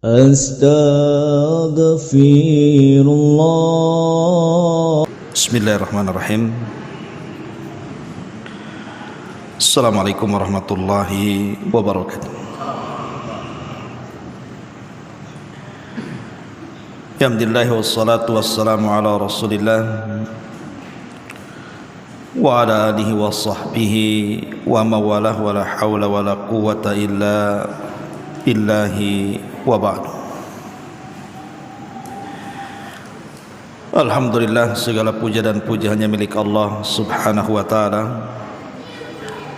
Astaghfirullah. Bismillahirrahmanirrahim. Assalamualaikum warahmatullahi wabarakatuh. Alhamdulillah wassalatu wassalamu ala Rasulillah wa ala alihi wa sahbihi wa mawalah wa la hawla wa la quwwata illa billahi wa ba'du. Alhamdulillah, segala puja dan puji hanya milik Allah subhanahu wa ta'ala.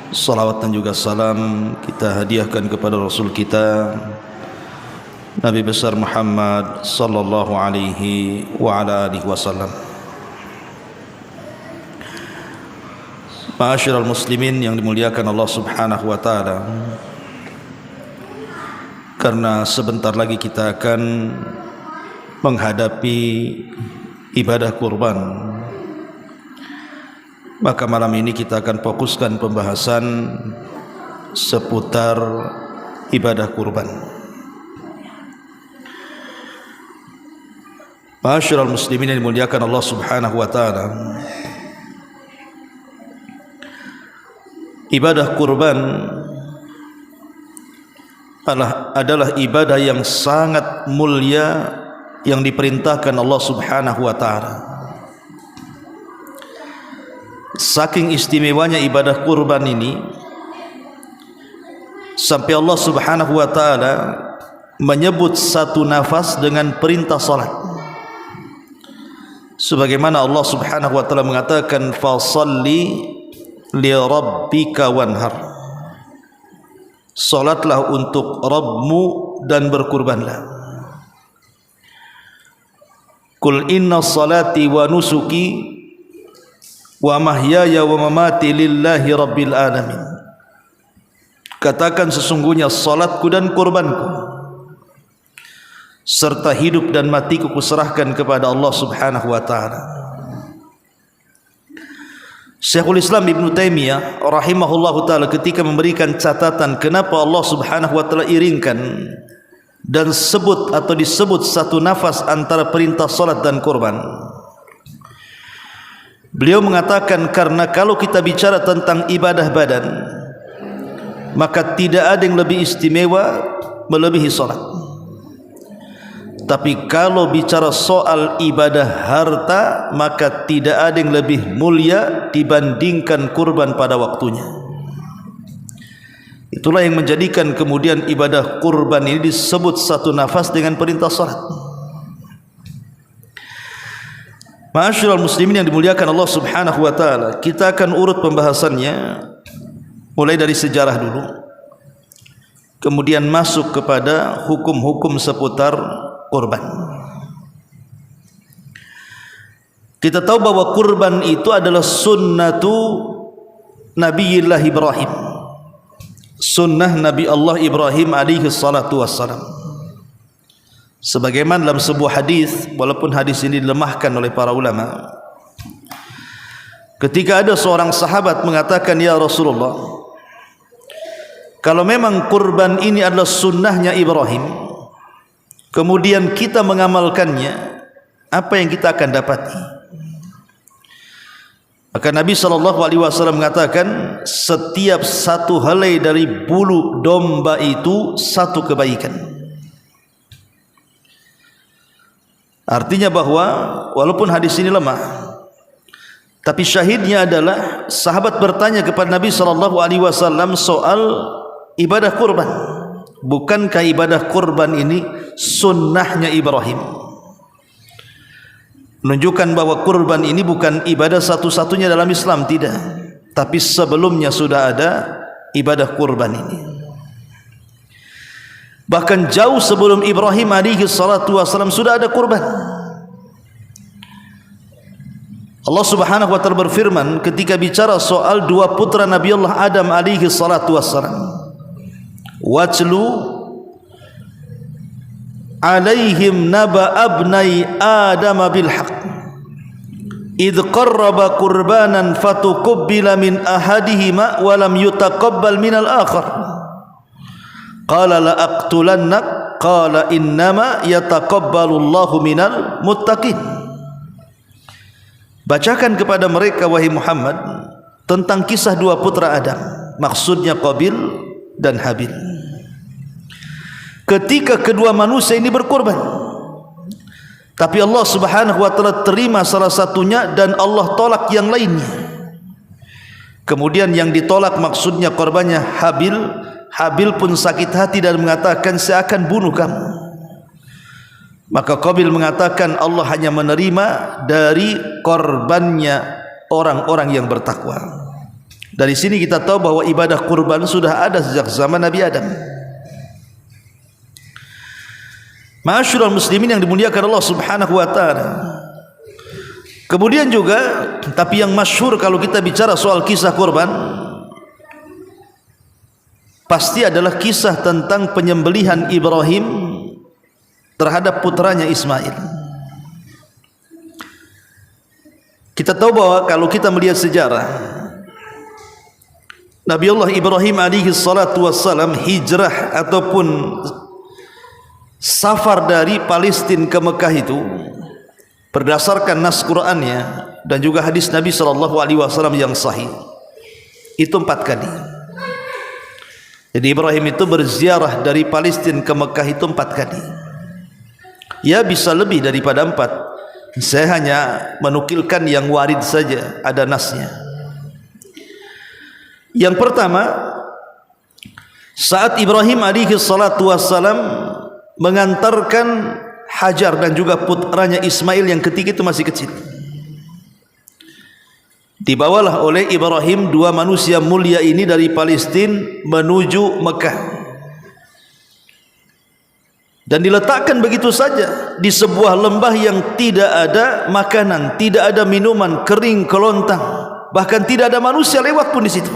Salawat dan juga salam kita hadiahkan kepada Rasul kita Nabi besar Muhammad sallallahu alaihi wa ala alihi wasallam. Ma'asyiral muslimin yang dimuliakan Allah subhanahu wa ta'ala, karena sebentar lagi kita akan menghadapi ibadah kurban, maka malam ini kita akan fokuskan pembahasan seputar ibadah kurban. Ma'asyiral muslimin yang dimuliakan Allah subhanahu wa ta'ala, ibadah kurban adalah ibadah yang sangat mulia yang diperintahkan Allah subhanahu wa ta'ala. Saking istimewanya ibadah kurban ini, sampai Allah subhanahu wa ta'ala menyebut satu nafas dengan perintah salat. Sebagaimana Allah subhanahu wa ta'ala mengatakan, fasalli li rabbika wanhar, salatlah untuk Rabbmu dan berkurbanlah. Qul inna salati wa nusuki wa mahyaya wa mamati lillahi rabbil alamin. Katakan, sesungguhnya salatku dan kurbanku serta hidup dan matiku kuserahkan kepada Allah subhanahu wa ta'ala. Syekhul Islam Ibn Taimiyah rahimahullahu ta'ala ketika memberikan catatan kenapa Allah subhanahu wa ta'ala iringkan dan sebut atau disebut satu nafas antara perintah salat dan kurban, beliau mengatakan, karena kalau kita bicara tentang ibadah badan, maka tidak ada yang lebih istimewa melebihi salat. Tapi kalau bicara soal ibadah harta, maka tidak ada yang lebih mulia dibandingkan kurban pada waktunya. Itulah yang menjadikan kemudian ibadah kurban ini disebut satu nafas dengan perintah salat. Ma'asyiral muslimin yang dimuliakan Allah subhanahu wa ta'ala, kita akan urut pembahasannya mulai dari sejarah dulu, kemudian masuk kepada hukum-hukum seputar kurban. Kita tahu bahwa kurban itu adalah sunnatu Nabiyillah Ibrahim, sunnah Nabi Allah Ibrahim alaihi salatu wassalam. Sebagaimana dalam sebuah hadis, walaupun hadis ini dilemahkan oleh para ulama, ketika ada seorang sahabat mengatakan, ya Rasulullah, kalau memang kurban ini adalah sunnahnya Ibrahim, kemudian kita mengamalkannya, apa yang kita akan dapati? Maka Nabi SAW mengatakan, setiap satu helai dari bulu domba itu satu kebaikan. Artinya bahwa walaupun hadis ini lemah, tapi syahidnya adalah sahabat bertanya kepada Nabi SAW soal ibadah kurban. Bukankah ibadah kurban ini sunnahnya Ibrahim? Menunjukkan bahwa kurban ini bukan ibadah satu-satunya dalam Islam, tidak. Tapi sebelumnya sudah ada ibadah kurban ini. Bahkan jauh sebelum Ibrahim alaihi salatu wasallam sudah ada kurban. Allah subhanahu wa ta'ala berfirman ketika bicara soal dua putra Nabi Allah Adam alaihi salatu wasallam, watlu alaihim naba abnai Adam bil haqq idh qarraba qurbanan fatuqabbila min ahadihima wa lam yutaqabbal min al-akhar qala la aqtulannak qala innama yataqabbalullahu minal muttaqin. Bacakan kepada mereka wahai Muhammad tentang kisah dua putra Adam, maksudnya Qabil dan Habil. Ketika kedua manusia ini berkorban, tapi Allah Subhanahu wa taala terima salah satunya dan Allah tolak yang lainnya. Kemudian yang ditolak maksudnya korbannya Habil. Habil pun sakit hati dan mengatakan, saya akan bunuh kamu. Maka Qabil mengatakan, Allah hanya menerima dari korbannya orang-orang yang bertakwa. Dari sini kita tahu bahwa ibadah kurban sudah ada sejak zaman Nabi Adam. Ma'asyiral muslimin yang dimuliakan Allah Subhanahu wa taala. Kemudian juga, tapi yang masyhur kalau kita bicara soal kisah kurban, pasti adalah kisah tentang penyembelihan Ibrahim terhadap putranya Ismail. Kita tahu bahwa kalau kita melihat sejarah, Nabi Allah Ibrahim alaihi salatu wassalam hijrah ataupun safar dari Palestina ke Mekah itu berdasarkan nas Qur'annya dan juga hadis Nabi SAW yang sahih itu 4 kali. Jadi Ibrahim itu berziarah dari Palestina ke Mekah itu 4 kali. Ya bisa lebih daripada 4. Saya hanya menukilkan yang warid saja, ada nasnya. Yang pertama, saat Ibrahim alaihi salatu wassalam mengantarkan Hajar dan juga putranya Ismail yang ketiga itu masih kecil, dibawalah oleh Ibrahim dua manusia mulia ini dari Palestina menuju Mekah dan diletakkan begitu saja di sebuah lembah yang tidak ada makanan, tidak ada minuman, kering kelontang, bahkan tidak ada manusia lewat pun di situ.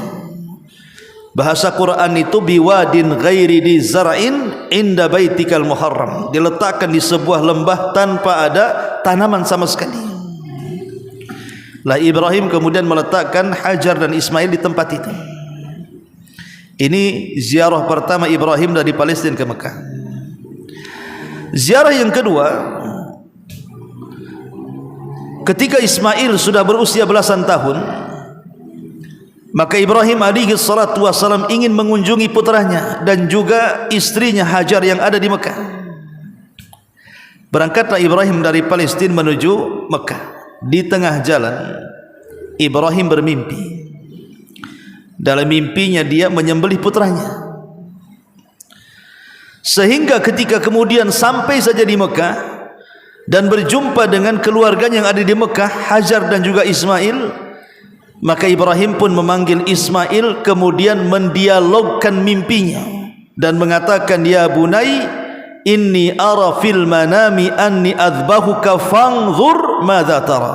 Bahasa Quran itu biwadin ghairi di zara'in inda baitikal muharram, diletakkan di sebuah lembah tanpa ada tanaman sama sekali. Lah Ibrahim kemudian meletakkan Hajar dan Ismail di tempat itu. Ini ziarah pertama Ibrahim dari Palestina ke Mekah. Ziarah yang kedua, ketika Ismail sudah berusia belasan tahun, maka Ibrahim alaihi salatu wassalam ingin mengunjungi putranya dan juga istrinya Hajar yang ada di Mekah. Berangkatlah Ibrahim dari Palestina menuju Mekah. Di tengah jalan Ibrahim bermimpi. Dalam mimpinya dia menyembelih putranya. Sehingga ketika kemudian sampai saja di Mekah dan berjumpa dengan keluarganya yang ada di Mekah, Hajar dan juga Ismail, maka Ibrahim pun memanggil Ismail kemudian mendialogkan mimpinya dan mengatakan, ya bunai inni ara fil manami anni adbahuka fanzur madza tara.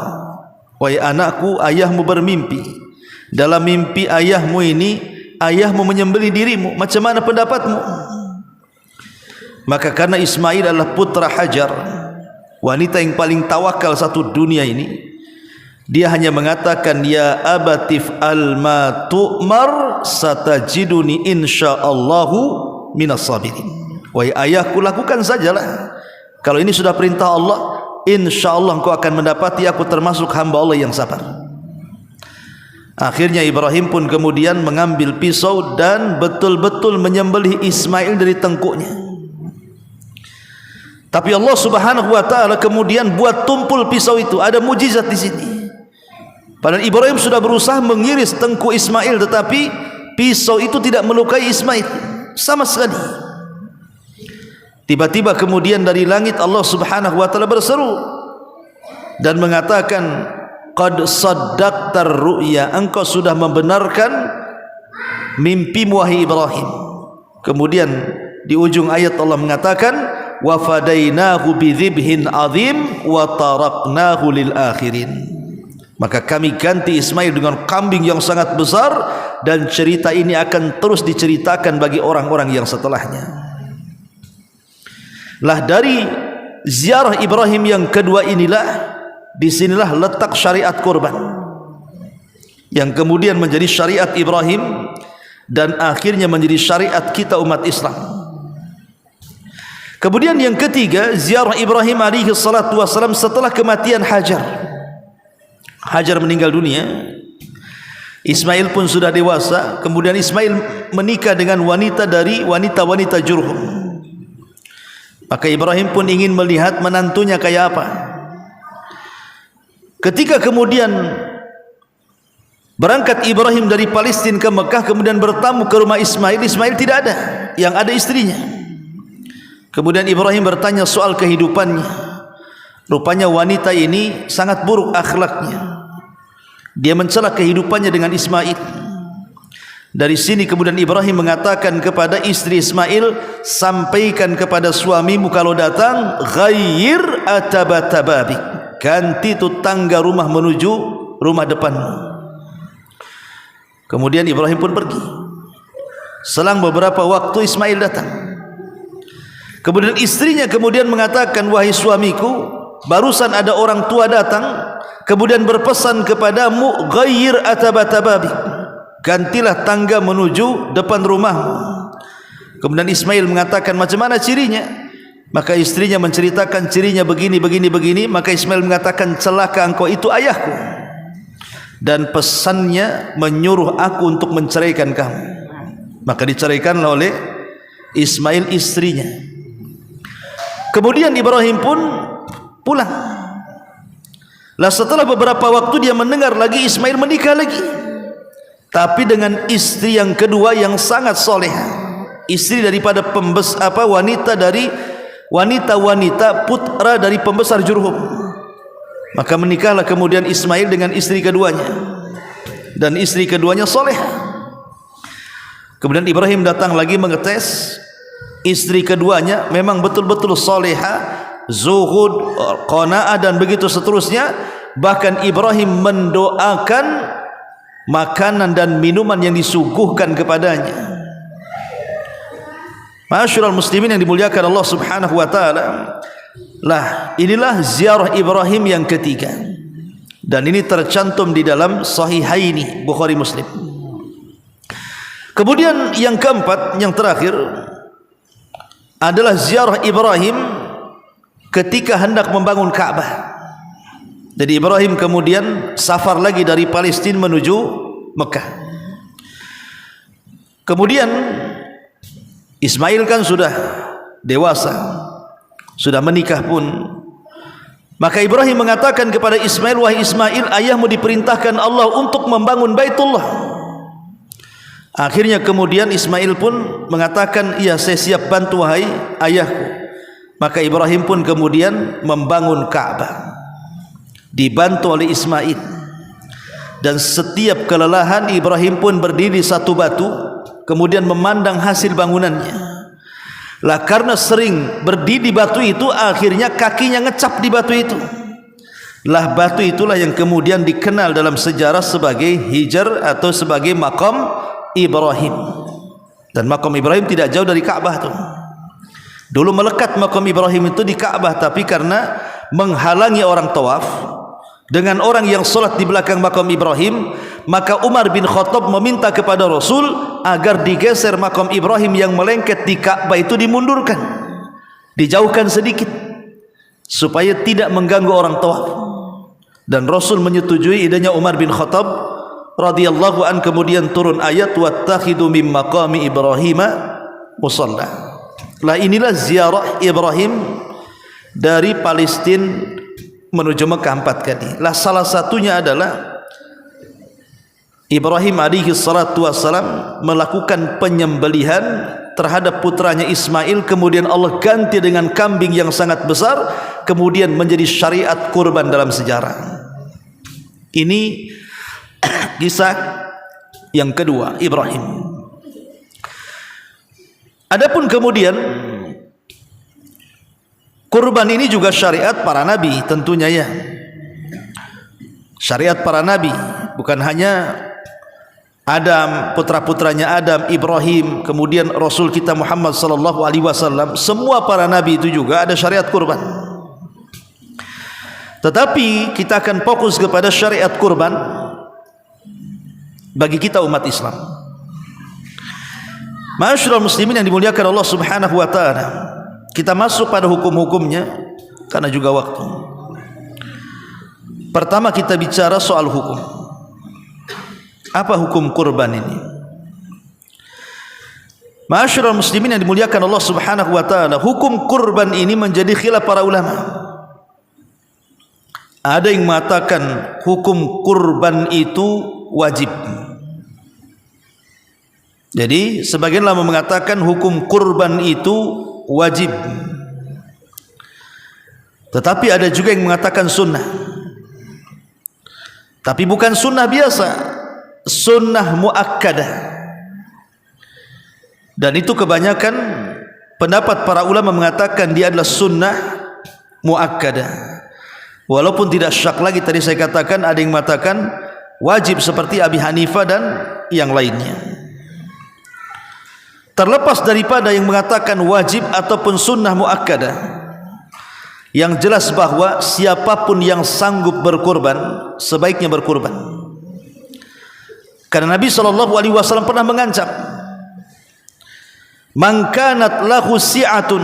Wahai anakku, ayahmu bermimpi, dalam mimpi ayahmu ini ayahmu menyembelih dirimu, macam mana pendapatmu? Maka karena Ismail adalah putra Hajar, wanita yang paling tawakal satu dunia ini, dia hanya mengatakan, ya abatif alma tu'mar satajiduni insyaallahu minas sabirin. Wahai ayahku, lakukan sajalah, kalau ini sudah perintah Allah, insyaallah engkau akan mendapati aku termasuk hamba Allah yang sabar. Akhirnya Ibrahim pun kemudian mengambil pisau dan betul-betul menyembelih Ismail dari tengkuknya. Tapi Allah Subhanahu wa taala kemudian buat tumpul pisau itu. Ada mujizat di sini. Padahal Ibrahim sudah berusaha mengiris tengkuk Ismail, tetapi pisau itu tidak melukai Ismail sama sekali. Tiba-tiba kemudian dari langit Allah Subhanahu wa taala berseru dan mengatakan, qad saddaqtar ru'ya, engkau sudah membenarkan mimpimu wahai Ibrahim. Kemudian di ujung ayat Allah mengatakan, wa fadainahu bidzibhin azim wa taraknahu lil akhirin. Maka kami ganti Ismail dengan kambing yang sangat besar, dan cerita ini akan terus diceritakan bagi orang-orang yang setelahnya. Lah dari ziarah Ibrahim yang kedua inilah, disinilah letak syariat kurban yang kemudian menjadi syariat Ibrahim dan akhirnya menjadi syariat kita umat Islam. Kemudian yang ketiga, ziarah Ibrahim alaihi salatu wasalam setelah kematian Hajar. Hajar meninggal dunia, Ismail pun sudah dewasa. Kemudian Ismail menikah dengan wanita dari wanita-wanita Jurhum. Maka Ibrahim pun ingin melihat menantunya kayak apa. Ketika kemudian berangkat Ibrahim dari Palestina ke Mekah, kemudian bertamu ke rumah Ismail, Ismail tidak ada, yang ada istrinya. Kemudian Ibrahim bertanya soal kehidupannya. Rupanya wanita ini sangat buruk akhlaknya. Dia mencela kehidupannya dengan Ismail. Dari sini kemudian Ibrahim mengatakan kepada istri Ismail, sampaikan kepada suamimu kalau datang, ghayyir atabatababik, ganti tu tangga rumah menuju rumah depanmu. Kemudian Ibrahim pun pergi. Selang beberapa waktu Ismail datang. Kemudian istrinya kemudian mengatakan, wahai suamiku, barusan ada orang tua datang, kemudian berpesan kepadamu, ghayyir atabatababik, gantilah tangga menuju depan rumahmu. Kemudian Ismail mengatakan, macam mana cirinya? Maka istrinya menceritakan cirinya begini. Maka Ismail mengatakan, celaka engkau, itu ayahku, dan pesannya menyuruh aku untuk menceraikan kamu. Maka diceraikanlah oleh Ismail istrinya. Kemudian Ibrahim pun pulang. Lah setelah beberapa waktu dia mendengar lagi Ismail menikah lagi, tapi dengan istri yang kedua yang sangat soleh, istri daripada wanita putra dari pembesar Jurhum. Maka menikahlah kemudian Ismail dengan istri keduanya, dan istri keduanya soleh. Kemudian Ibrahim datang lagi mengetes. Istri keduanya memang betul-betul soleha, zuhud, qanaah, dan begitu seterusnya. Bahkan Ibrahim mendoakan makanan dan minuman yang disuguhkan kepadanya. Ma'asyiral muslimin yang dimuliakan Allah Subhanahu wa taala. Lah, inilah ziarah Ibrahim yang ketiga. Dan ini tercantum di dalam Sahihaini Bukhari Muslim. Kemudian yang keempat, yang terakhir adalah ziarah Ibrahim ketika hendak membangun Ka'bah. Jadi Ibrahim kemudian safar lagi dari Palestina menuju Mekah. Kemudian Ismail kan sudah dewasa, sudah menikah pun. Maka Ibrahim mengatakan kepada Ismail, wahai Ismail, ayahmu diperintahkan Allah untuk membangun Baitullah. Akhirnya kemudian Ismail pun mengatakan, iya saya siap bantu wahai ayahku. Maka Ibrahim pun kemudian membangun Ka'bah, dibantu oleh Ismail. Dan setiap kelelahan Ibrahim pun berdiri satu batu, kemudian memandang hasil bangunannya. Lah karena sering berdiri di batu itu, akhirnya kakinya ngecap di batu itu. Lah batu itulah yang kemudian dikenal dalam sejarah sebagai Hijar atau sebagai Maqam Ibrahim. Dan Maqam Ibrahim tidak jauh dari Ka'bah tuh. Dulu melekat Maqam Ibrahim itu di Ka'bah, tapi karena menghalangi orang tawaf dengan orang yang solat di belakang Maqam Ibrahim, maka Umar bin Khattab meminta kepada Rasul agar digeser Maqam Ibrahim yang melengket di Ka'bah itu, dimundurkan, dijauhkan sedikit supaya tidak mengganggu orang tawaf. Dan Rasul menyetujui idenya Umar bin Khattab radhiyallahu an. Kemudian turun ayat wattakhidu mim maqami Ibrahim musalla. Lah inilah ziarah Ibrahim dari Palestina menuju Mekah 4 kali. Lah salah satunya adalah Ibrahim alaihi salatu wassalam melakukan penyembelihan terhadap putranya Ismail, kemudian Allah ganti dengan kambing yang sangat besar, kemudian menjadi syariat kurban dalam sejarah. Ini kisah yang kedua Ibrahim. Adapun kemudian kurban ini juga syariat para nabi tentunya ya. Syariat para nabi, bukan hanya Adam, putra-putranya Adam, Ibrahim, kemudian Rasul kita Muhammad sallallahu alaihi wasallam, semua para nabi itu juga ada syariat kurban. Tetapi kita akan fokus kepada syariat kurban bagi kita umat Islam. Ma'asyiral muslimin yang dimuliakan Allah Subhanahu wa taala. kita masuk pada hukum-hukumnya karena juga waktu. Pertama kita bicara soal hukum. Apa hukum kurban ini? Ma'asyiral muslimin yang dimuliakan Allah Subhanahu wa taala, hukum kurban ini menjadi khilaf para ulama. Ada yang mengatakan hukum kurban itu wajib. Jadi sebagian ulama mengatakan hukum kurban itu wajib. Tetapi ada juga yang mengatakan sunnah. Tapi bukan sunnah biasa, sunnah muakkadah. Dan itu kebanyakan pendapat para ulama mengatakan dia adalah sunnah muakkadah. Walaupun tidak syak lagi, tadi saya katakan ada yang mengatakan wajib seperti Abi Hanifah dan yang lainnya. Terlepas daripada yang mengatakan wajib ataupun sunnah muakkadah, yang jelas bahwa siapapun yang sanggup berkurban sebaiknya berkurban. Karena Nabi SAW pernah mengancam, man kanat lahu si'atun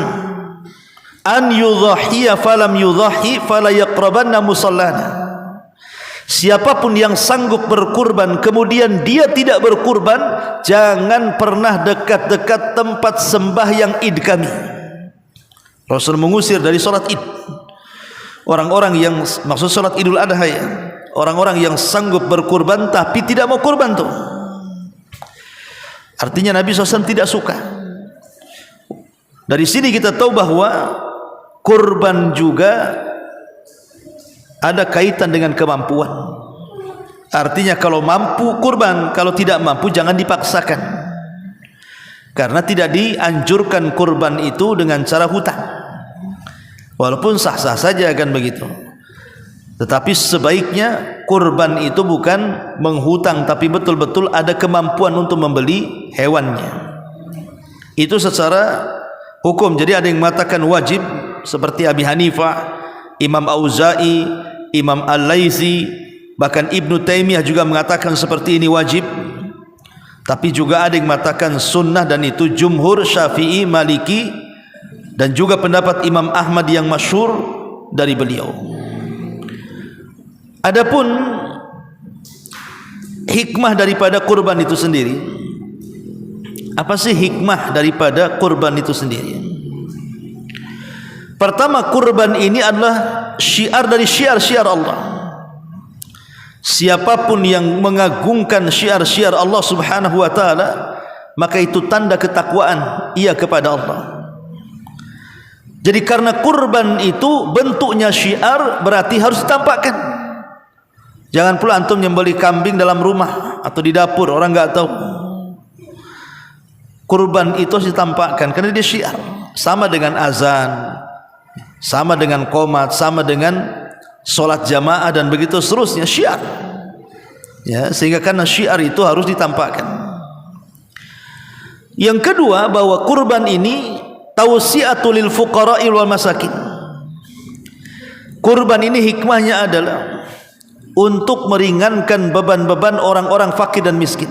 an yudhahiya falam yudhahi fala yaqrabanna musallana. Siapapun yang sanggup berkurban kemudian dia tidak berkurban, jangan pernah dekat-dekat tempat sembahyang Id kami. Rasul mengusir dari salat Id orang-orang yang, maksud salat Idul Adha ya, orang-orang yang sanggup berkurban tapi tidak mau kurban tuh. Artinya Nabi SAW tidak suka. Dari sini kita tahu bahwa kurban juga ada kaitan dengan kemampuan. Artinya kalau mampu kurban, kalau tidak mampu jangan dipaksakan. Karena tidak dianjurkan kurban itu dengan cara hutang. Walaupun sah-sah saja kan begitu. Tetapi sebaiknya kurban itu bukan menghutang, tapi betul-betul ada kemampuan untuk membeli hewannya. Itu secara hukum. Jadi ada yang mengatakan wajib seperti Abi Hanifah, Imam Auza'i, Imam Al-Laitsi, bahkan Ibnu Taimiyah juga mengatakan seperti ini wajib. Tapi juga ada yang mengatakan sunnah, dan itu jumhur Syafi'i, Maliki, dan juga pendapat Imam Ahmad yang masyhur dari beliau. Adapun hikmah daripada kurban itu sendiri, apa sih hikmah daripada kurban itu sendiri? Pertama, kurban ini adalah syiar dari syiar-syiar Allah. Siapapun yang mengagungkan syiar-syiar Allah Subhanahu wa taala, maka itu tanda ketakwaan ia kepada Allah. Jadi karena kurban itu bentuknya syiar, berarti harus ditampakkan. Jangan pula antum membeli kambing dalam rumah atau di dapur, orang enggak tahu. Kurban itu harus ditampakkan karena dia syiar. Sama dengan azan, sama dengan qomat, sama dengan solat jamaah dan begitu seterusnya, syiar. Ya, sehingga karena syiar itu harus ditampakkan. Yang kedua, bahwa kurban ini tausi'atul lil fuqara'i wal masakin. Kurban ini hikmahnya adalah untuk meringankan beban-beban orang-orang fakir dan miskin.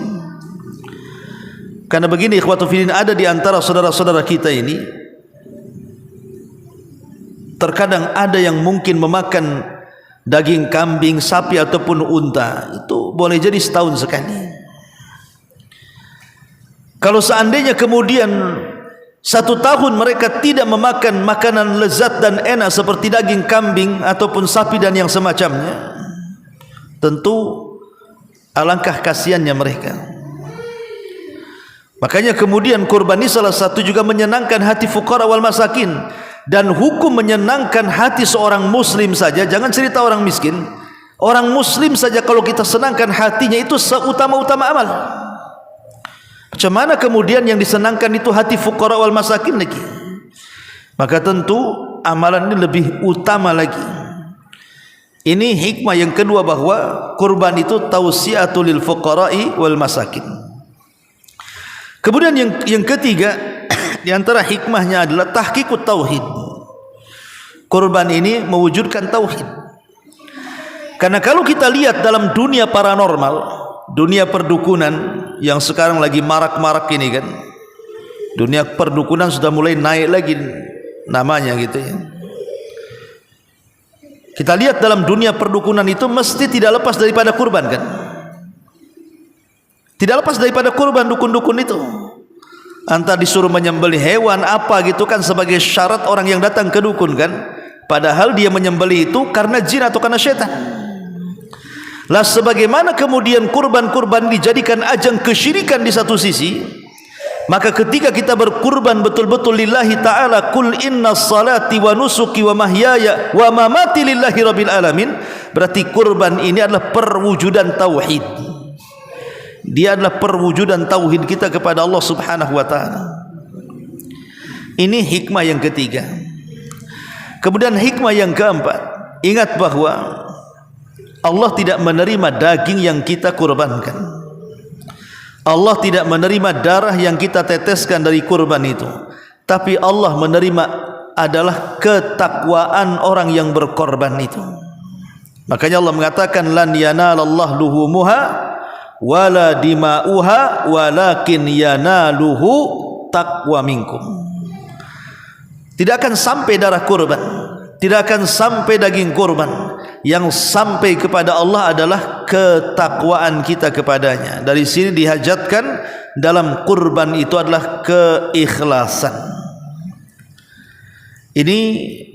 Karena begini ikhwatu fillah, ada di antara saudara-saudara kita ini terkadang ada yang mungkin memakan daging kambing, sapi ataupun unta, itu boleh jadi setahun sekali. Kalau seandainya kemudian 1 tahun mereka tidak memakan makanan lezat dan enak seperti daging kambing ataupun sapi dan yang semacamnya, tentu alangkah kasihannya mereka. Makanya kemudian kurban ini salah satu juga menyenangkan hati fuqara wal masakin. Dan hukum menyenangkan hati seorang muslim saja, jangan cerita orang miskin. Orang muslim saja kalau kita senangkan hatinya, itu seutama-utama amal. Macam mana kemudian yang disenangkan itu hati fuqara wal masakin lagi? Maka tentu amalan ini lebih utama lagi. Ini hikmah yang kedua, bahwa kurban itu tausiatul lil fuqara'i wal masakin. Kemudian yang ketiga, di antara hikmahnya adalah tahqiqut tauhid. Kurban ini mewujudkan tauhid. Karena kalau kita lihat dalam dunia paranormal, dunia perdukunan yang sekarang lagi marak-marak ini kan, dunia perdukunan sudah mulai naik lagi. namanya gitu ya. Kita lihat dalam dunia perdukunan itu mesti tidak lepas daripada kurban kan? Tidak lepas daripada kurban dukun-dukun itu. Entah disuruh menyembelih hewan apa gitu kan sebagai syarat orang yang datang ke dukun kan? Padahal dia menyembelih itu karena jin atau karena syaitan. Lah sebagaimana kemudian kurban-kurban dijadikan ajang kesyirikan di satu sisi, maka ketika kita berkurban betul-betul lillahi ta'ala, kul inna salati wa nusuki wa mahyaya wa mamati lillahi rabbil alamin, berarti kurban ini adalah perwujudan tauhid. Dia adalah perwujudan tauhid kita kepada Allah subhanahu wa ta'ala. Ini hikmah yang ketiga. Kemudian hikmah yang keempat, ingat bahwa Allah tidak menerima daging yang kita kurbankan. Allah tidak menerima darah yang kita teteskan dari kurban itu, tapi Allah menerima adalah ketakwaan orang yang berkorban itu. Makanya Allah mengatakan lan yanalallahu luhumuha wala dima'uha walakin yanaluhu taqwa minkum. Tidak akan sampai darah kurban, tidak akan sampai daging kurban. Yang sampai kepada Allah adalah ketakwaan kita kepadanya. Dari sini dihajatkan dalam kurban itu adalah keikhlasan. Ini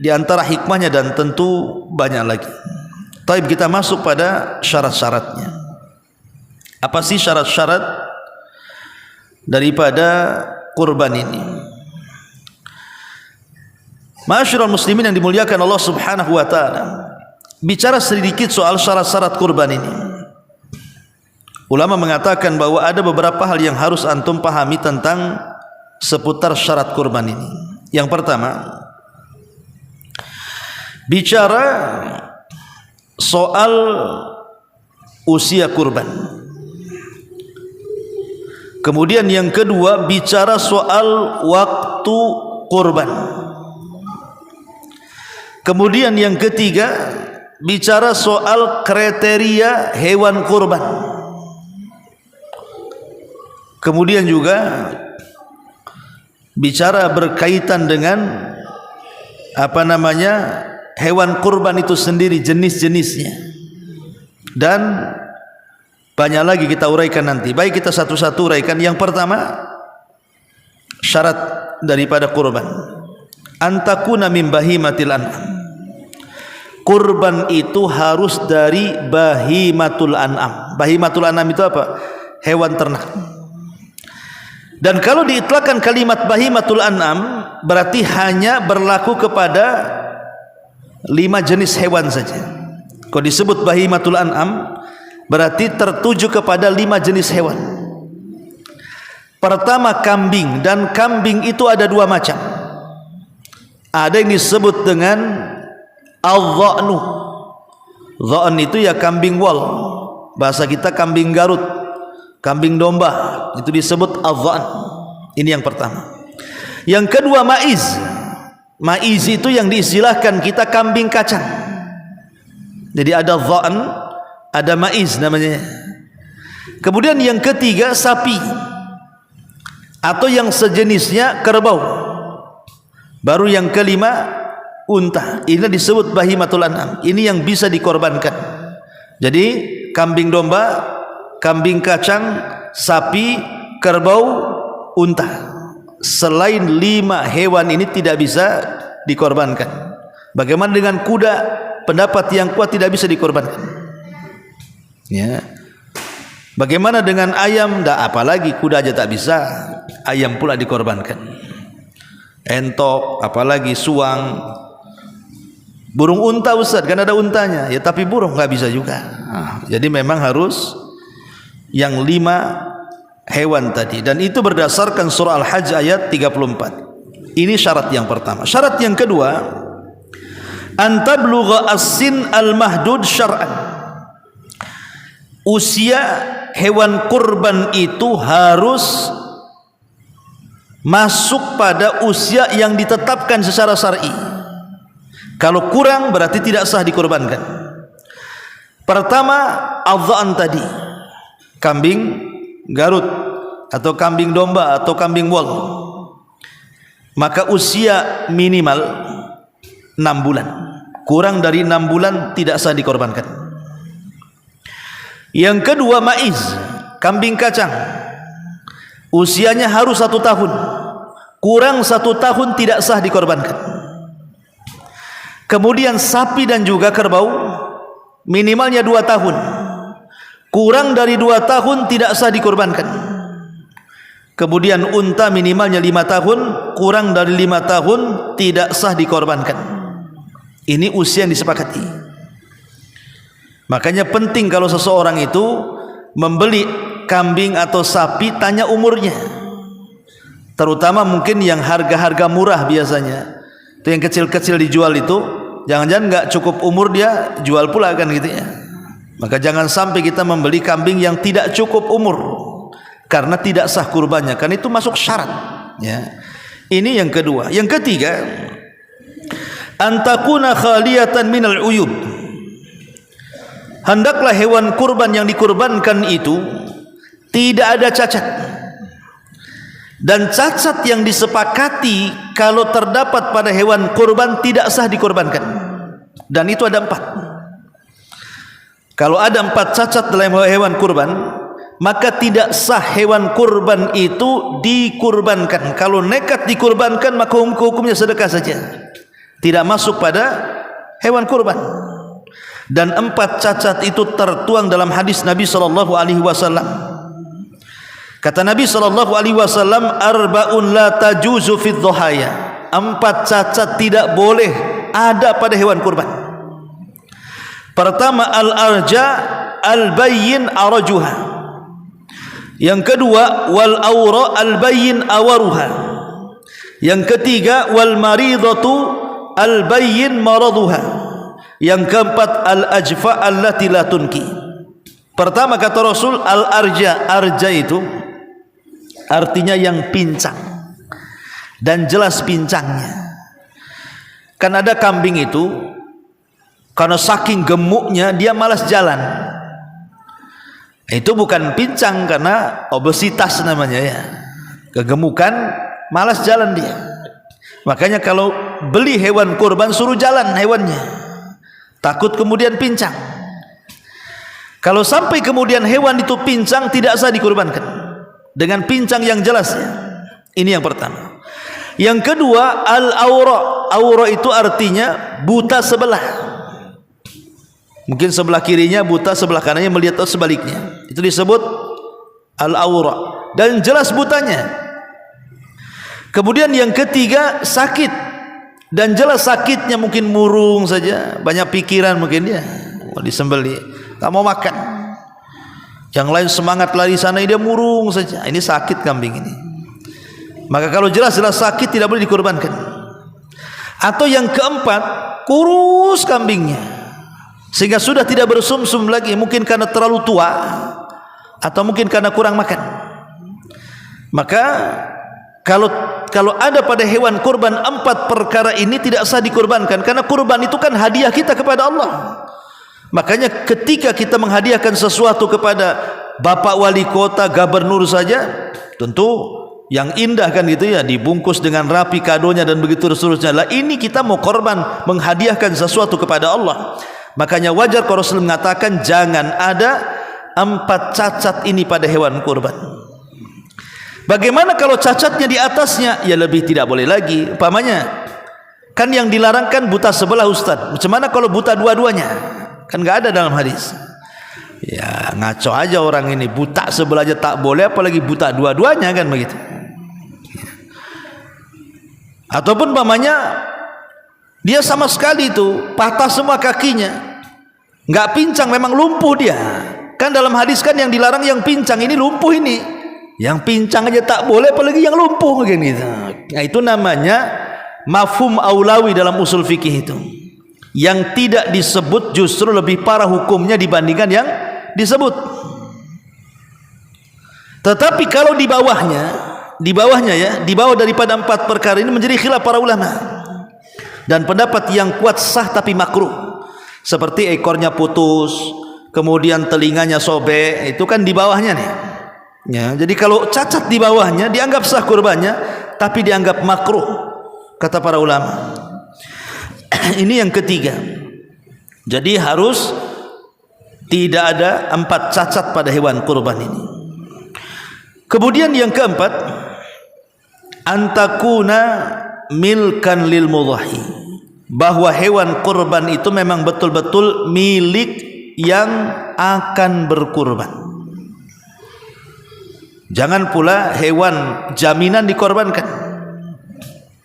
diantara hikmahnya dan tentu banyak lagi. Taib, kita masuk pada syarat-syaratnya. Apa sih syarat-syarat daripada kurban ini? Ma'asyiral muslimin yang dimuliakan Allah subhanahu wa ta'ala, bicara sedikit soal syarat-syarat kurban ini. Ulama mengatakan bahwa ada beberapa hal yang harus antum pahami tentang seputar syarat kurban ini. Yang pertama, bicara soal usia kurban. Kemudian yang kedua, bicara soal waktu kurban. Kemudian yang ketiga, bicara soal kriteria hewan kurban. Kemudian juga bicara berkaitan dengan hewan kurban itu sendiri, jenis-jenisnya. Dan banyak lagi kita uraikan nanti. Baik, kita satu-satu uraikan. Yang pertama, syarat daripada kurban, antakuna min bahimatil an'am. Kurban itu harus dari bahimatul an'am. Bahimatul an'am itu apa? Hewan ternak. Dan kalau diitlakkan kalimat bahimatul an'am, berarti hanya berlaku kepada 5 jenis hewan saja. Kalau disebut bahimatul an'am, berarti tertuju kepada 5 jenis hewan. Pertama, kambing. Dan kambing itu ada 2 macam. Ada yang disebut dengan al-dha'nu. Dha'n itu ya kambing wol, bahasa kita kambing Garut, kambing domba, itu disebut al-dha'n. Ini yang pertama. Yang kedua, maiz. Maiz itu yang diistilahkan kita kambing kacang. Jadi ada dha'n, ada maiz namanya. Kemudian yang ketiga, sapi atau yang sejenisnya kerbau. Baru yang kelima, unta. Ini disebut bahimatul an'am. Ini yang bisa dikorbankan. Jadi kambing domba, kambing kacang, sapi, kerbau, unta. Selain 5 hewan ini tidak bisa dikorbankan. Bagaimana dengan kuda? Pendapat yang kuat tidak bisa dikorbankan. Ya. Bagaimana dengan ayam? Apalagi kuda aja tak bisa, ayam pula dikorbankan. Entok, apalagi suang. Burung unta, Ustaz, kan ada untanya. Ya, tapi burung nggak bisa juga. Jadi memang harus yang 5 hewan tadi. Dan itu berdasarkan surah Al-Hajj ayat 34. Ini syarat yang pertama. Syarat yang kedua, antablugha as-sin al-mahdud syar'an. Usia hewan kurban itu harus masuk pada usia yang ditetapkan secara syar'i. Kalau kurang berarti tidak sah dikorbankan. Pertama, adhan tadi, kambing Garut atau kambing domba atau kambing wol. maka usia minimal 6 bulan. Kurang dari 6 bulan tidak sah dikorbankan. Yang kedua, maiz, kambing kacang. Usianya harus 1 tahun. Kurang 1 tahun tidak sah dikorbankan. Kemudian sapi dan juga kerbau, minimalnya 2 tahun. Kurang dari 2 tahun tidak sah dikorbankan. Kemudian unta minimalnya 5 tahun, kurang dari 5 tahun tidak sah dikorbankan. Ini usia yang disepakati. Makanya penting kalau seseorang itu membeli kambing atau sapi, tanya umurnya. Terutama mungkin yang harga-harga murah biasanya. Itu yang kecil-kecil dijual itu, jangan-jangan nggak cukup umur dia jual pula kan gitu ya. Maka jangan sampai kita membeli kambing yang tidak cukup umur, karena tidak sah kurbannya, karena itu masuk syarat ya. Ini yang kedua. Yang ketiga, antakuna khaliyatan minal uyub. Hendaklah hewan kurban yang dikurbankan itu tidak ada cacat. Dan cacat yang disepakati kalau terdapat pada hewan kurban tidak sah dikurbankan. Dan itu ada 4. Kalau ada 4 cacat dalam hewan kurban, maka tidak sah hewan kurban itu dikurbankan. Kalau nekat dikurbankan, maka hukumnya sedekah saja, tidak masuk pada hewan kurban. Dan 4 cacat itu tertuang dalam hadis Nabi SAW. Kata Nabi SAW, arba'un la tajuzu fid dhahaya. 4 cacat tidak boleh ada pada hewan kurban. Pertama, al-arja al-bayyin arajuha. Yang kedua, wal awra al-bayyin awaruha. Yang ketiga, wal maridatu al-bayyin maraduha. Yang keempat, al-ajfa allati la tunki. Pertama kata Rasul, al-arja. Arja itu artinya yang pincang dan jelas pincangnya. Kan ada kambing itu karena saking gemuknya dia malas jalan. Itu bukan pincang, karena obesitas namanya ya. Kegemukan, malas jalan dia. Makanya kalau beli hewan kurban suruh jalan hewannya, takut kemudian pincang. Kalau sampai kemudian hewan itu pincang, tidak sah dikurbankan dengan pincang yang jelas ya. Ini yang pertama. Yang kedua, al-aura. Aura itu artinya buta sebelah. Mungkin sebelah kirinya buta, sebelah kanannya melihat, atau sebaliknya. Itu disebut al-aura, dan jelas butanya. Kemudian yang ketiga, sakit dan jelas sakitnya, mungkin murung saja, banyak pikiran mungkin dia mau disembeli, tak mau makan. Yang lain semangat lari sana, dia murung saja. Ini sakit kambing ini. Maka kalau jelas-jelas sakit tidak boleh dikurbankan. Atau yang keempat, kurus kambingnya sehingga sudah tidak bersumsum lagi, mungkin karena terlalu tua atau mungkin karena kurang makan. Maka kalau ada pada hewan kurban 4 perkara ini tidak sah dikurbankan, karena kurban itu kan hadiah kita kepada Allah. Makanya ketika kita menghadiahkan sesuatu kepada bapak wali kota, gubernur saja, tentu yang indah kan gitu ya, dibungkus dengan rapi kadonya dan begitu seterusnya. Lah ini kita mau korban, menghadiahkan sesuatu kepada Allah. Makanya wajar kalau Rasul mengatakan jangan ada 4 cacat ini pada hewan kurban. Bagaimana kalau cacatnya di atasnya? Ya lebih tidak boleh lagi. Umpamanya kan yang dilarang kan buta sebelah, Ustaz. Macam mana kalau buta dua-duanya? Kan nggak ada dalam hadis. Ya ngaco aja orang ini, buta sebelah aja tak boleh, apalagi buta dua-duanya, kan begitu. Ataupun umpamanya dia sama sekali itu patah semua kakinya, nggak pincang, memang lumpuh dia. Kan dalam hadis kan yang dilarang yang pincang, ini lumpuh ini. Yang pincang aja tak boleh, apalagi yang lumpuh kan gitu. Nah, itu namanya mafhum aulawi dalam usul fikih itu. Yang tidak disebut justru lebih parah hukumnya dibandingkan yang disebut. Tetapi kalau di bawahnya ya, di bawah daripada 4 perkara ini menjadi khilaf para ulama. Dan pendapat yang kuat sah tapi makruh. Seperti ekornya putus, kemudian telinganya sobek, itu kan di bawahnya nih. Ya, jadi kalau cacat di bawahnya dianggap sah kurbannya, tapi dianggap makruh. kata para ulama. Ini yang ketiga. Jadi harus tidak ada 4 cacat pada hewan kurban ini. Kemudian yang keempat, antakuna milkan lil mudhahi, bahwa hewan kurban itu memang betul-betul milik yang akan berkurban. Jangan pula hewan jaminan dikorbankan.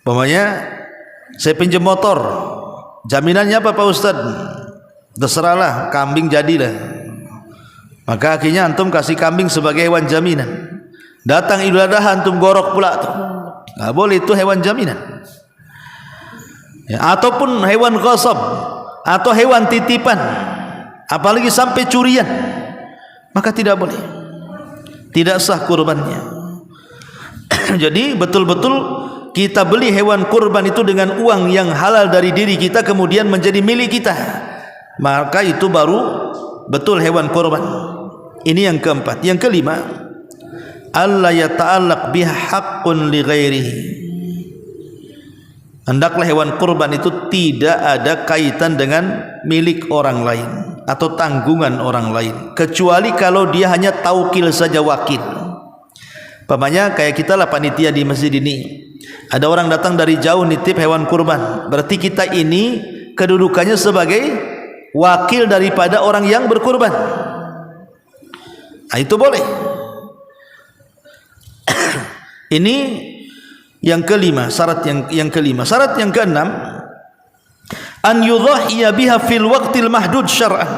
Umpamanya saya pinjam motor, jaminannya apa Pak Ustaz? Terserahlah, kambing jadilah. Maka akhirnya antum kasih kambing sebagai hewan jaminan. Datang Idul Adha antum gorok pula tuh. Nggak boleh, itu hewan jaminan. Ya, ataupun hewan ghasab atau hewan titipan, apalagi sampai curian, maka tidak boleh, tidak sah kurbannya. Jadi betul-betul kita beli hewan kurban itu dengan uang yang halal dari diri kita, kemudian menjadi milik kita, maka itu baru betul hewan kurban. Ini yang keempat. Yang kelima, alla yata'allaq biha haqqun li ghairihi, hendaklah hewan kurban itu tidak ada kaitan dengan milik orang lain atau tanggungan orang lain, kecuali kalau dia hanya taukil saja, wakil. Umpamanya kayak kita lah panitia di masjid ini, ada orang datang dari jauh nitip hewan kurban, berarti kita ini kedudukannya sebagai wakil daripada orang yang berkurban. Nah, itu boleh. Ini yang kelima, syarat yang kelima. Syarat yang keenam, an yudhahiya biha fil waqtil mahdud syar'an,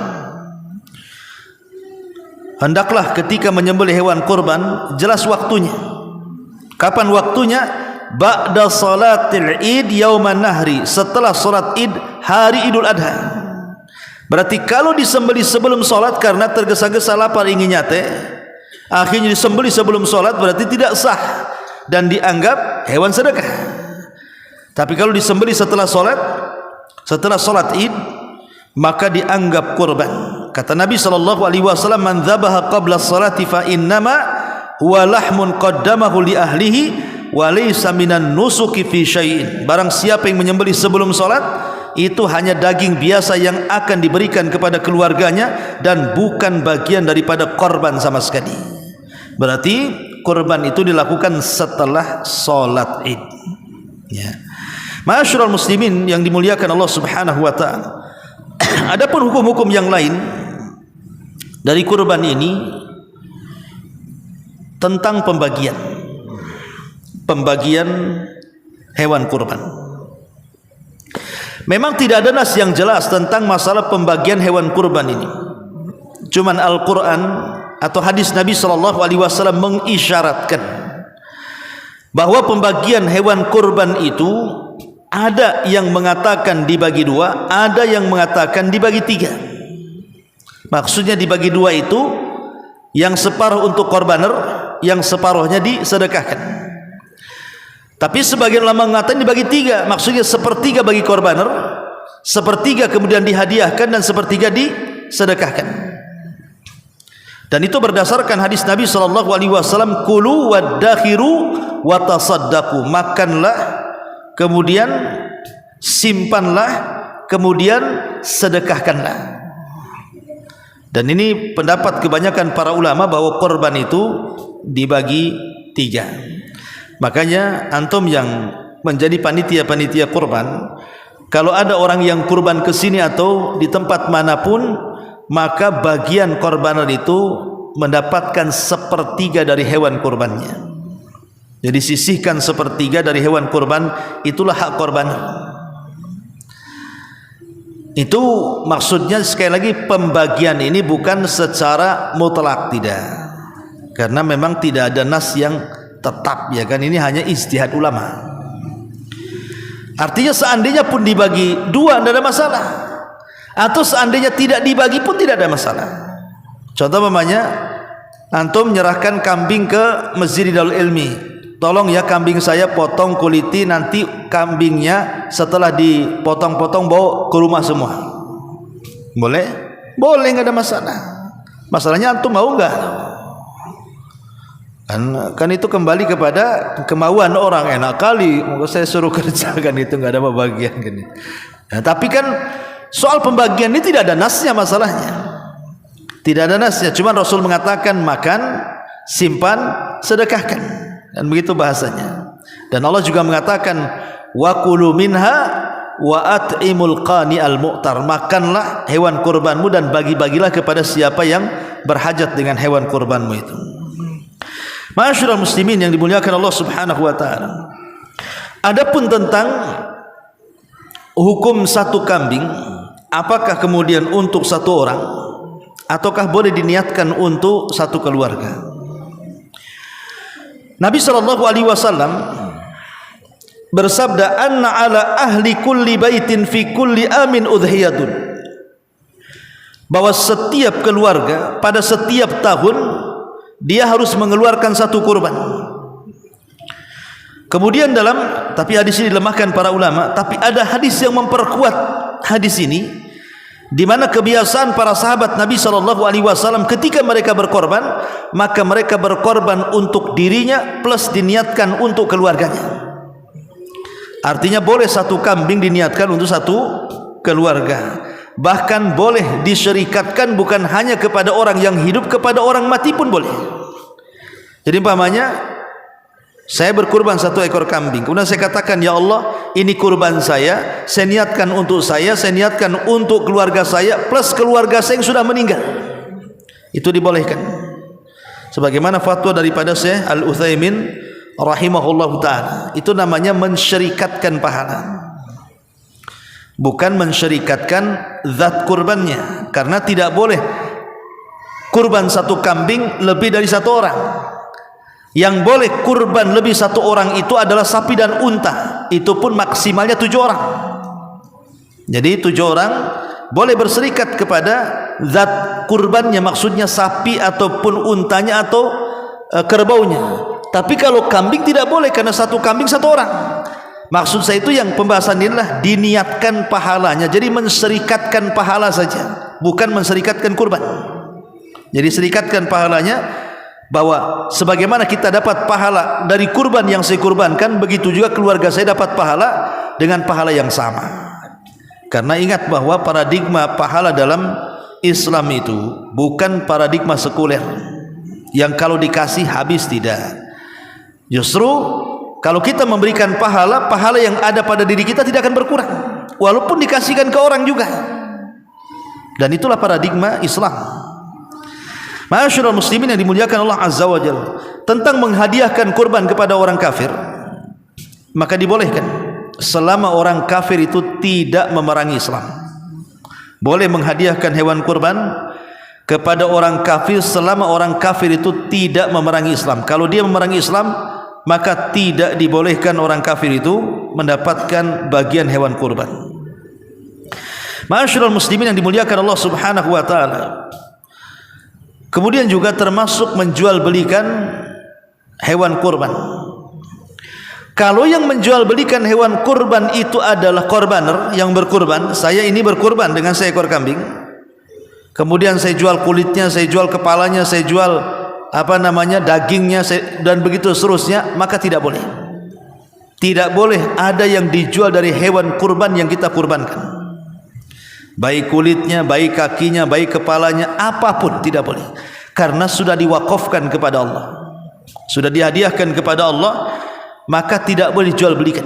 hendaklah ketika menyembelih hewan kurban jelas waktunya. Kapan waktunya? Ba'da salatil id yauman nahri, setelah salat id hari Idul Adha. Berarti kalau disembelih sebelum salat karena tergesa-gesa lapar ingin nyate, akhirnya disembelih sebelum salat, berarti tidak sah dan dianggap hewan sedekah. Tapi kalau disembelih setelah salat id, maka dianggap kurban. Kata Nabi SAW, man dzabaha qabla salati fa innama huwa lahmun qaddamahu li ahlihi wa laysa minan nusuki fi syai'in. Barang siapa yang menyembelih sebelum salat, itu hanya daging biasa yang akan diberikan kepada keluarganya dan bukan bagian daripada korban sama sekali. Berarti kurban itu dilakukan setelah salat id. Ya. Ma'asyiral muslimin yang dimuliakan Allah Subhanahu wa taala. Adapun hukum-hukum yang lain dari kurban ini tentang pembagian hewan kurban. Memang tidak ada nas yang jelas tentang masalah pembagian hewan kurban ini. Cuman Al-Quran atau hadis Nabi SAW mengisyaratkan bahwa pembagian hewan kurban itu ada yang mengatakan dibagi 2, ada yang mengatakan dibagi 3. Maksudnya dibagi 2 itu yang separuh untuk korbaner, yang separuhnya disedekahkan. Tapi sebagian ulama mengatakan dibagi 3, maksudnya sepertiga bagi korbaner, sepertiga kemudian dihadiahkan, dan sepertiga disedekahkan. Dan itu berdasarkan hadis Nabi SAW, kulu waddakhiru watasaddaqu, makanlah kemudian simpanlah kemudian sedekahkanlah. Dan ini pendapat kebanyakan para ulama bahwa korban itu dibagi 3. Makanya antum yang menjadi panitia kurban, kalau ada orang yang kurban ke sini atau di tempat manapun, maka bagian korbanan itu mendapatkan sepertiga dari hewan kurbannya. Jadi sisihkan sepertiga dari hewan kurban, itulah hak korban. Itu maksudnya sekali lagi, pembagian ini bukan secara mutlak, tidak, karena memang tidak ada nas yang tetap, ya kan, ini hanya ijtihad ulama. Artinya seandainya pun dibagi 2 tidak ada masalah, atau seandainya tidak dibagi pun tidak ada masalah. Contoh mamanya, antum menyerahkan kambing ke Masjid Darul Ilmi, tolong ya kambing saya potong kuliti, nanti kambingnya setelah dipotong-potong bawa ke rumah semua. Boleh? Boleh, nggak ada masalah. Masalahnya antum mau nggak? Kan itu kembali kepada kemauan orang. Enak kali mau saya suruh kerjakan itu nggak ada pembagian kan. Nah, tapi kan soal pembagian ini tidak ada nasnya masalahnya. Tidak ada nasnya, cuma Rasul mengatakan makan, simpan, sedekahkan. Dan begitu bahasanya. Dan Allah juga mengatakan wa kulu minha wa at'imul qani al mu'tar. Makanlah hewan kurbanmu dan bagi-bagilah kepada siapa yang berhajat dengan hewan kurbanmu itu. Ma'asyiral muslimin yang dimuliakan Allah Subhanahu wa taala. Adapun tentang hukum satu kambing, apakah kemudian untuk satu orang ataukah boleh diniatkan untuk satu keluarga? Nabi sallallahu alaihi wasallam bersabda, anna ala ahli kulli baitin fi kulli amin udhiyatun, bahwa setiap keluarga pada setiap tahun dia harus mengeluarkan satu kurban. Kemudian tapi hadis ini dilemahkan para ulama, tapi ada hadis yang memperkuat hadis ini, di mana kebiasaan para sahabat Nabi SAW ketika mereka berkorban, maka mereka berkorban untuk dirinya plus diniatkan untuk keluarganya. Artinya boleh satu kambing diniatkan untuk satu keluarga. Bahkan boleh disyirikatkan bukan hanya kepada orang yang hidup, kepada orang mati pun boleh. Jadi umpamanya saya berkurban satu ekor kambing, kemudian saya katakan, ya Allah, ini kurban saya niatkan untuk saya niatkan untuk keluarga saya plus keluarga saya yang sudah meninggal. Itu dibolehkan. Sebagaimana fatwa daripada Syekh Al-Utsaimin rahimahullahu taala, itu namanya mensyirikatkan pahala, bukan mensyirikatkan zat kurbannya. Karena tidak boleh kurban satu kambing lebih dari satu orang. Yang boleh kurban lebih satu orang itu adalah sapi dan unta, itu pun maksimalnya 7 orang. Jadi 7 orang boleh berserikat kepada zat kurbannya, maksudnya sapi ataupun untanya atau kerbaunya. Tapi kalau kambing tidak boleh, karena satu kambing satu orang. Maksud saya itu yang pembahasan inilah diniatkan pahalanya. Jadi menserikatkan pahala saja, bukan menserikatkan kurban. Jadi serikatkan pahalanya, bahwa sebagaimana kita dapat pahala dari kurban yang saya kurbankan, begitu juga keluarga saya dapat pahala dengan pahala yang sama. Karena ingat bahwa paradigma pahala dalam Islam itu bukan paradigma sekuler yang kalau dikasih habis, tidak. Justru kalau kita memberikan pahala, pahala yang ada pada diri kita tidak akan berkurang walaupun dikasihkan ke orang juga. Dan itulah paradigma Islam. Ma'asyiral muslimin yang dimuliakan Allah Azza wa Jalla, tentang menghadiahkan kurban kepada orang kafir, maka dibolehkan selama orang kafir itu tidak memerangi Islam. Boleh menghadiahkan hewan kurban kepada orang kafir selama orang kafir itu tidak memerangi Islam. Kalau dia memerangi Islam, maka tidak dibolehkan orang kafir itu mendapatkan bagian hewan kurban. Ma'asyiral muslimin yang dimuliakan Allah Subhanahu wa taala, kemudian juga termasuk menjual belikan hewan kurban. Kalau yang menjual belikan hewan kurban itu adalah korbaner yang berkurban, saya ini berkurban dengan seekor kambing, kemudian saya jual kulitnya, saya jual kepalanya, saya jual dagingnya, dan begitu seterusnya, maka tidak boleh. Tidak boleh ada yang dijual dari hewan kurban yang kita kurbankan, baik kulitnya, baik kakinya, baik kepalanya, apapun tidak boleh. Karena sudah diwakafkan kepada Allah, sudah dihadiahkan kepada Allah, maka tidak boleh dijual belikan.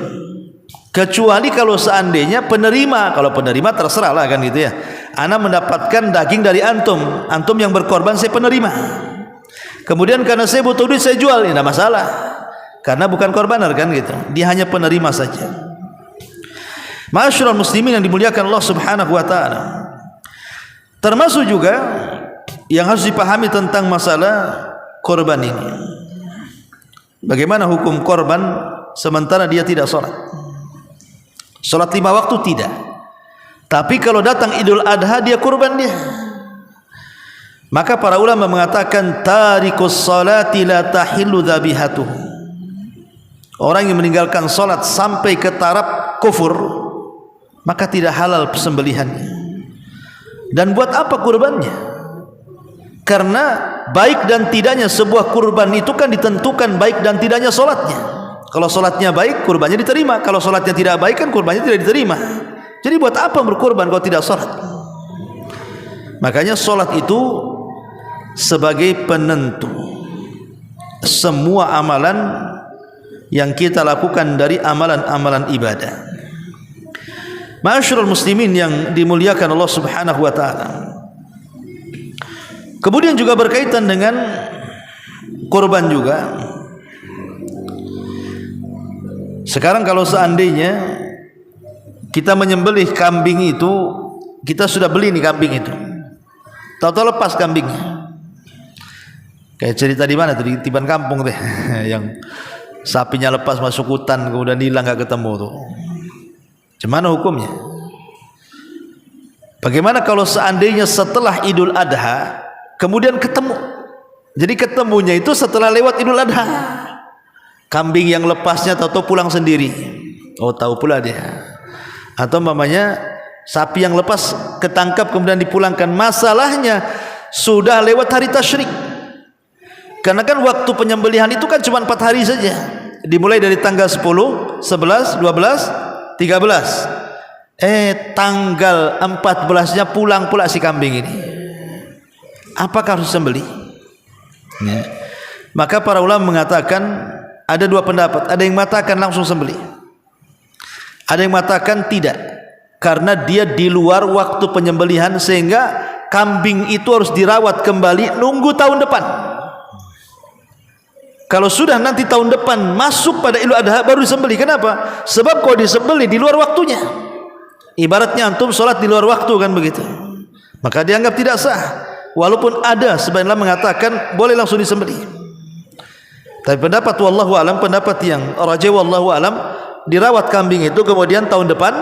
Kecuali kalau seandainya penerima, kalau penerima terserahlah kan gitu ya. Ana mendapatkan daging dari antum yang berkorban, saya penerima. Kemudian karena saya butuh duit saya jual, tidak masalah. Karena bukan korbaner kan gitu. Dia hanya penerima saja. Ma'asyiral muslimin yang dimuliakan Allah Subhanahu wa taala, termasuk juga yang harus dipahami tentang masalah korban ini. Bagaimana hukum korban sementara dia tidak sholat? Sholat 5 waktu tidak. Tapi kalau datang Idul Adha dia kurban dia. Maka para ulama mengatakan tarikus sholati la tahillu dzabihatuhu. Orang yang meninggalkan sholat sampai ke taraf kufur, maka tidak halal sembelihannya. Dan buat apa kurbannya? Karena baik dan tidaknya sebuah kurban itu kan ditentukan baik dan tidaknya solatnya. Kalau solatnya baik, kurbannya diterima. Kalau solatnya tidak baik, kan kurbannya tidak diterima. Jadi buat apa berkurban kalau tidak solat? Makanya solat itu sebagai penentu semua amalan yang kita lakukan dari amalan-amalan ibadah. Ma'asyiral muslimin yang dimuliakan Allah Subhanahu wa taala. Kemudian juga berkaitan dengan kurban juga. Sekarang kalau seandainya kita menyembelih kambing itu, kita sudah beli nih kambing itu, tahu-tahu lepas kambingnya. Kayak cerita di mana tadi, Tiban Kampung deh, yang sapinya lepas masuk hutan kemudian hilang gak ketemu tuh. Gimana hukumnya? Bagaimana kalau seandainya setelah Idul Adha kemudian ketemu? Jadi ketemunya itu setelah lewat Idul Adha. Kambing yang lepasnya tahu-tahu pulang sendiri. Oh, tahu pula dia. Atau mamanya sapi yang lepas ketangkap kemudian dipulangkan. Masalahnya sudah lewat hari tasyrik. Karena kan waktu penyembelihan itu kan cuma 4 hari saja. Dimulai dari tanggal 10, 11, 12, 13. Tanggal 14-nya pulang pula si kambing ini. Apakah harus sembelih? Ya. Maka para ulama mengatakan ada 2 pendapat. Ada yang mengatakan langsung sembelih. Ada yang mengatakan tidak, karena dia di luar waktu penyembelihan sehingga kambing itu harus dirawat kembali nunggu tahun depan. Kalau sudah nanti tahun depan masuk pada Idul Adha baru disembelih. Kenapa? Sebab kalau disembelih di luar waktunya, ibaratnya antum sholat di luar waktu kan begitu, maka dianggap tidak sah. Walaupun ada sebagian mengatakan boleh langsung disembelih. Tapi pendapat wallahu alam, pendapat yang rajih wallahu alam, dirawat kambing itu kemudian tahun depan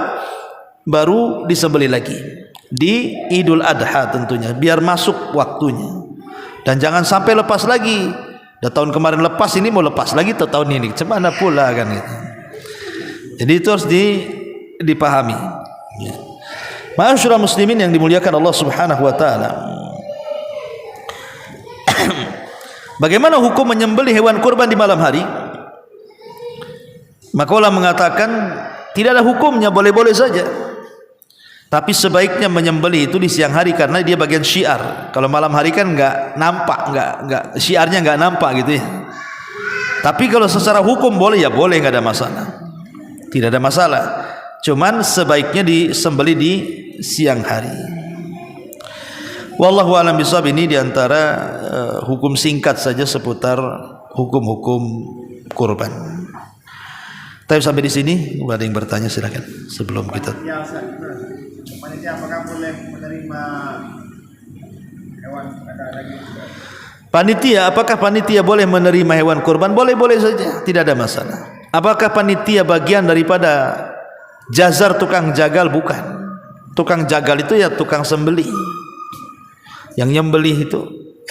baru disembelih lagi di Idul Adha tentunya, biar masuk waktunya. Dan jangan sampai lepas lagi. Dah tahun kemarin lepas, ini mau lepas lagi tahun ini. Cemana pula kan gitu. Jadi itu harus dipahami. Ma'asyiral muslimin yang dimuliakan Allah Subhanahu wa taala. Bagaimana hukum menyembelih hewan kurban di malam hari? Maka ulama mengatakan tidak ada hukumnya, boleh-boleh saja. Tapi sebaiknya menyembelih itu di siang hari karena dia bagian syiar. Kalau malam hari kan enggak nampak, enggak syiarnya enggak nampak gitu ya. Tapi kalau secara hukum boleh, ya boleh, enggak ada masalah. Tidak ada masalah. Cuman sebaiknya disembelih di siang hari. Wallahu a'lam bishawab. Ini diantara hukum singkat saja seputar hukum-hukum kurban. Tapi sampai di sini, ada yang bertanya silakan sebelum kita. Panitia apakah boleh menerima hewan daging? Panitia, apakah panitia boleh menerima hewan kurban? Boleh-boleh saja, tidak ada masalah. Apakah panitia bagian daripada jazar tukang jagal? Bukan. Tukang jagal itu ya tukang sembelih. Yang nyembelih itu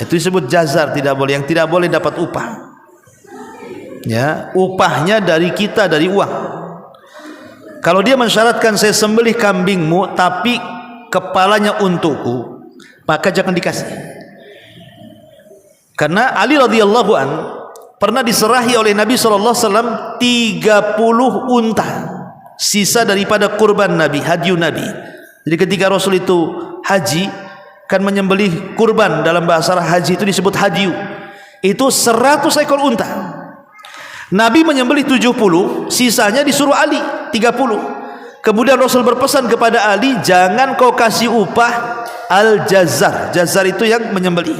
disebut jazar, tidak boleh. Yang tidak boleh dapat upah. Ya, upahnya dari kita, dari uang. Kalau dia mensyaratkan saya sembelih kambingmu tapi kepalanya untukku, maka jangan dikasih. Karena Ali radhiyallahu an pernah diserahi oleh Nabi SAW 30 unta, sisa daripada kurban Nabi, hadyu Nabi. Jadi ketika Rasul itu haji, kan menyembelih kurban, dalam bahasa Arab haji itu disebut hadyu. Itu 100 ekor unta. Nabi menyembelih 70, sisanya disuruh Ali 30. Kemudian Rasul berpesan kepada Ali, jangan kau kasih upah al-jazar. Jazar itu yang menyembelih.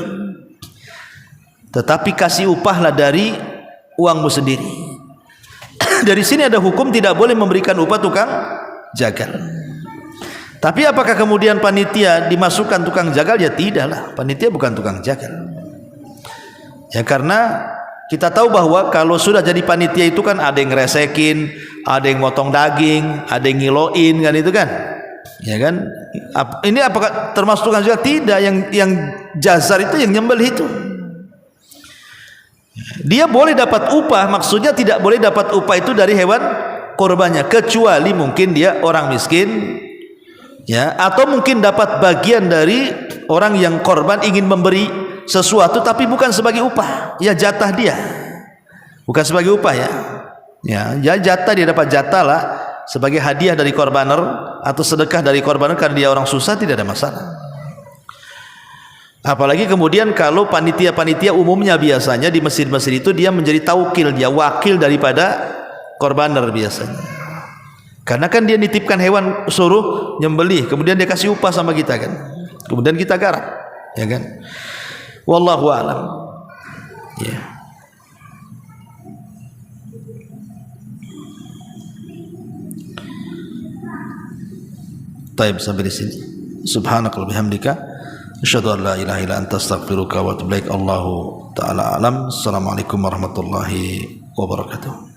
Tetapi kasih upahlah dari uangmu sendiri. Dari sini ada hukum tidak boleh memberikan upah tukang jagal. Tapi apakah kemudian panitia dimasukkan tukang jagal? Ya tidaklah, panitia bukan tukang jagal. Ya karena kita tahu bahwa kalau sudah jadi panitia itu kan ada yang ngeresekin, ada yang motong daging, ada yang ngiloin kan, itu kan. Ya kan? Ini apakah termasuk tukang jagal? Tidak, yang jazar itu yang nyembelih itu. Dia boleh dapat upah, maksudnya tidak boleh dapat upah itu dari hewan korbannya, kecuali mungkin dia orang miskin, ya, atau mungkin dapat bagian dari orang yang korban ingin memberi sesuatu tapi bukan sebagai upah, ya jatah dia, bukan sebagai upah ya. Ya jatah, dia dapat jatah lah sebagai hadiah dari korbaner atau sedekah dari korbaner karena dia orang susah, tidak ada masalah. Apalagi kemudian kalau panitia-panitia umumnya biasanya di masjid-masjid itu dia menjadi taukil, dia wakil daripada korbaner biasanya. Karena kan dia nitipkan hewan, suruh nyembelih, kemudian dia kasih upah sama kita kan, kemudian kita garap, ya kan. Wallahu a'lam. Ya. Taib, sampai di sini. Subhanakallahumma bihamdika asyhadu an la ilaha illa anta astaghfiruka wa atubu ilaik. Allahu taala alam. Assalamualaikum warahmatullahi wabarakatuh.